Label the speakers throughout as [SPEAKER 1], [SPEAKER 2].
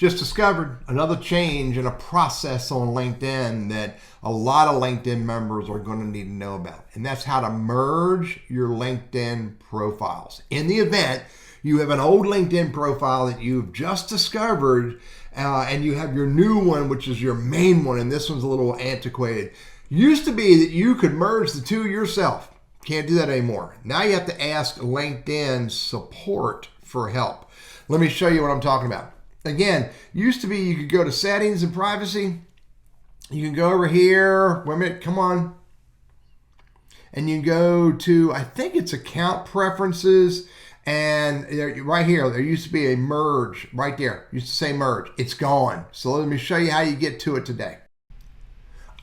[SPEAKER 1] Just discovered another change in a process on LinkedIn that a lot of LinkedIn members are going to need to know about. And that's how to merge your LinkedIn profiles. In the event you have an old LinkedIn profile that you've just discovered and you have your new one, which is your main one, and this one's a little antiquated. Used to be that you could merge the two yourself. Can't do that anymore. Now you have to ask LinkedIn support for help. Let me show you what I'm talking about. Again, used to be you could go to settings and privacy. You can go over here. Wait a minute, come on. And you go to, I think it's account preferences. And right here, there used to be a merge right there. Used to say merge. It's gone. So let me show you how you get to it today.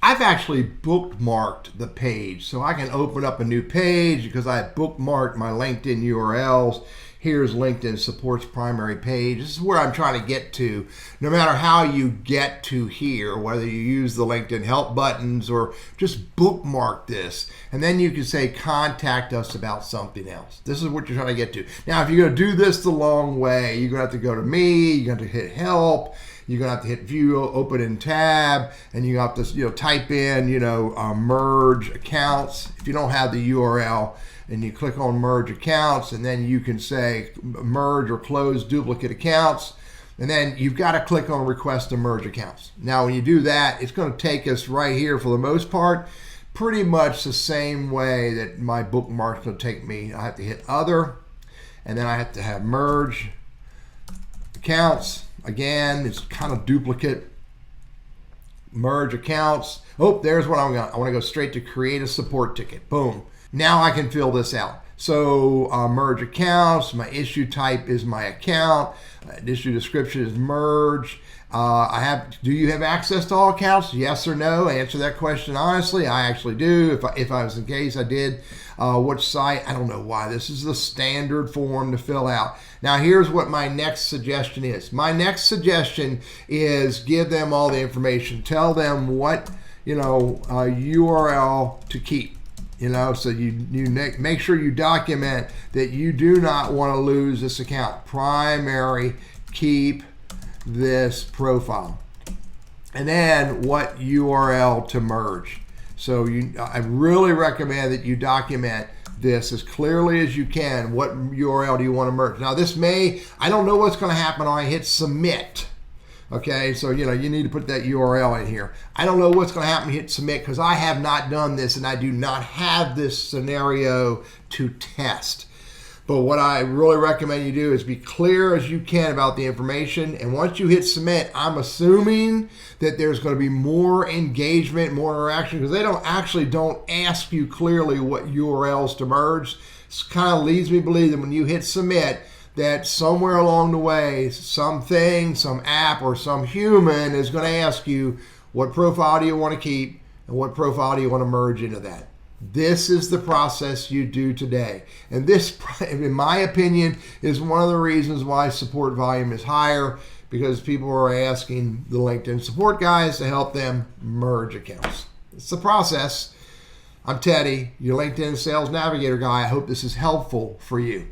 [SPEAKER 1] I've actually bookmarked the page, so I can open up a new page because I bookmarked my LinkedIn URLs. Here's LinkedIn support's primary page. This is where I'm trying to get to. No matter how you get to here, whether you use the LinkedIn help buttons or just bookmark this, and then you can say contact us about something else. This is what you're trying to get to. Now, if you're going to do this the long way, you're going to have to go to me, you're going to hit help, you're going to have to hit view, open in tab, and you have to type in merge accounts. If you don't have the URL, and you click on merge accounts, and then you can say merge or close duplicate accounts, and then you've got to click on request to merge accounts. Now when you do that, it's going to take us right here for the most part pretty much the same way that my bookmark's going to take me. I have to hit other, and then I have to have merge accounts. Again, it's kind of duplicate. Merge accounts. Oh, there's what I want to go straight to create a support ticket. Boom. Now I can fill this out. So merge accounts, my issue type is my account, issue description is merge. Do you have access to all accounts? Yes or no? Answer that question honestly. I actually do. If I was in case I did. Which site? I don't know why. This is the standard form to fill out. Now here's what my next suggestion is. My next suggestion is give them all the information. Tell them what URL to keep. So you make sure you document that you do not want to lose this account. Primary, keep this profile. And then what URL to merge. So I really recommend that you document this as clearly as you can. What URL do you want to merge? Now I don't know what's going to happen when I hit submit. Okay, so you need to put that URL in here. I don't know what's going to happen when you hit submit because I have not done this and I do not have this scenario to test. But what I really recommend you do is be clear as you can about the information. And once you hit submit, I'm assuming that there's going to be more engagement, more interaction, because they don't ask you clearly what URLs to merge. It kind of leads me to believe that when you hit submit, that somewhere along the way, something, some app, or some human is going to ask you what profile do you want to keep and what profile do you want to merge into that. This is the process you do today. And this, in my opinion, is one of the reasons why support volume is higher, because people are asking the LinkedIn support guys to help them merge accounts. It's the process. I'm Teddy, your LinkedIn Sales Navigator guy. I hope this is helpful for you.